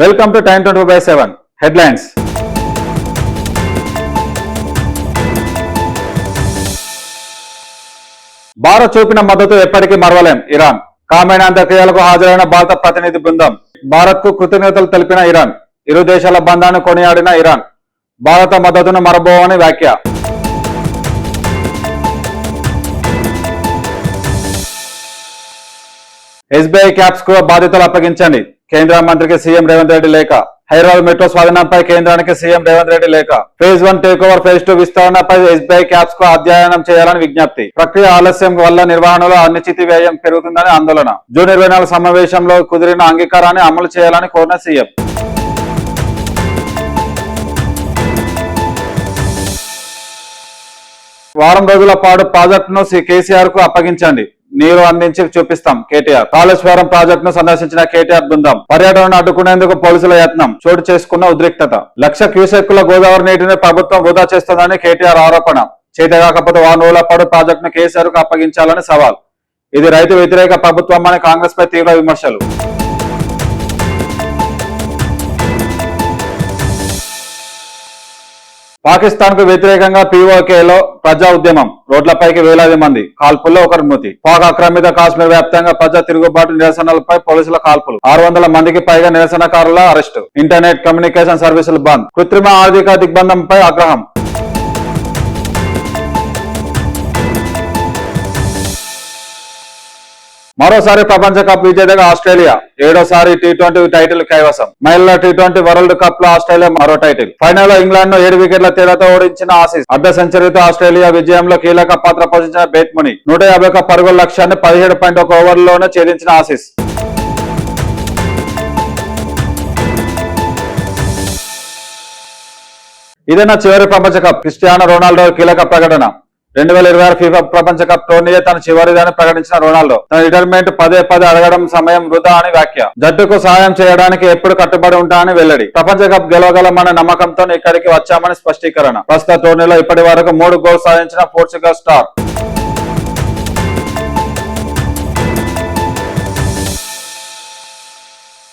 Welcome to time 24/7 headlines. Bharat చూపిన మద్దతు ఎప్పటికీ మరవలేం. ఇరాన్ కామెన్ అంత్యక్రియలకు హాజరైన భారత ప్రతినిధి బృందం. భారత్ కు కృతజ్ఞతలు తెలిపిన ఇరాన్. ఇరు దేశాల బంధాన్ని కొనియాడిన ఇరాన్ భారత మద్దతును మరబోవని వ్యాఖ్య. ఎస్బీఐ క్యాప్స్ కు బాధ్యతలు అప్పగించండి. కేంద్ర మంత్రికి సీఎం రేవంత్ రెడ్డి లేఖ. హైదరాబాద్ మెట్రో స్వాధీనంపై కేంద్రానికి సీఎం రేవంత్ రెడ్డి లేఖ. ఫేజ్ 1 టేక్ ఓవర్, ఫేజ్ 2 విస్తరణపై ఎస్బీఐ క్యాప్స్ కు అధ్యయనం చేయాలని విజ్ఞప్తి. ప్రక్రియ ఆలస్యం వల్ల నిర్వహణలో అనిశ్చితి వ్యయం పెరుగుతుందని ఆందోళన. జూన్ 24 సమావేశంలో కుదిరిన అంగీకారాన్ని అమలు చేయాలని కోరిన సీఎం. వారం రోజుల పాటు ప్రాజెక్టును కేసీఆర్ కు అప్పగించండి. నీరు అందించి చూపిస్తాం కేటీఆర్. కాళేశ్వరం ప్రాజెక్టును సందర్శించిన కేటీఆర్ బృందం. పర్యటనను అడ్డుకునేందుకు పోలీసుల యత్నం. చోటు చేసుకున్న ఉద్రిక్తత. 1,00,000 క్యూసెక్కుల గోదావరి నీటిని ప్రభుత్వం వృధా చేస్తోందని కేటీఆర్ ఆరోపణ. చేతగాకపోతే వారం రోజుల పాటు ప్రాజెక్టును కేసీఆర్ కు అప్పగించాలని సవాల్. ఇది రైతు వ్యతిరేక ప్రభుత్వం అని కాంగ్రెస్ పై తీవ్ర విమర్శలు. పాకిస్తాన్ కు వ్యతిరేకంగా పీఓకేలో ప్రజా ఉద్యమం. రోడ్లపైకి వేలాది మంది. కాల్పుల్లో ఒకరు మృతి. పాక్ ఆక్రమిత కాశ్మీర్ వ్యాప్తంగా ప్రజా తిరుగుబాటు నిరసనలపై పోలీసుల కాల్పులు. 600 మందికి పైగా నిరసనకారుల అరెస్టు. ఇంటర్నెట్ కమ్యూనికేషన్ సర్వీసులు బంద్. కృత్రిమ ఆర్థిక దిగ్బంధంపై ఆగ్రహం. మరోసారి ప్రపంచ కప్ విజేతగా ఆస్ట్రేలియా. 7వ టీ20 టైటిల్ కైవసం. మహిళల టీ20 వరల్డ్ కప్ లో ఆస్ట్రేలియా మరో టైటిల్. ఫైనల్ లో ఇంగ్లాండ్ ను 7 వికెట్ల తేడాతో ఓడించిన ఆసీస్. అర్ధ సెంచరీతో ఆస్ట్రేలియా విజయంలో కీలక పాత్ర పోషించిన బేట్ముని. 151 పరుగుల లక్ష్యాన్ని 17.1 ఓవర్లలోనే ఛేదించిన ఆసీస్. ఇదే నా చివరి ప్రపంచ కప్. క్రిస్టియానో రొనాల్డో కీలక ప్రకటన. 2026 ఫీఫా ప్రపంచ కప్ టోర్నీయే తన చివరిదని ప్రకటించిన రొనాల్డో తన రిటైర్మెంట్ పదే అడగడం సమయం వృధా అని వ్యాఖ్య. జట్టుకు సహాయం చేయడానికి ఎప్పుడు కట్టుబడి ఉంటానని వెల్లడి. ప్రపంచ కప్ గెలవగలమనే నమ్మకంతో ఇక్కడికి వచ్చామని స్పష్టీకరణ. ప్రస్తుత టోర్నీలో ఇప్పటి వరకు 3 గోల్స్ సాధించిన పోర్చుగల్ స్టార్.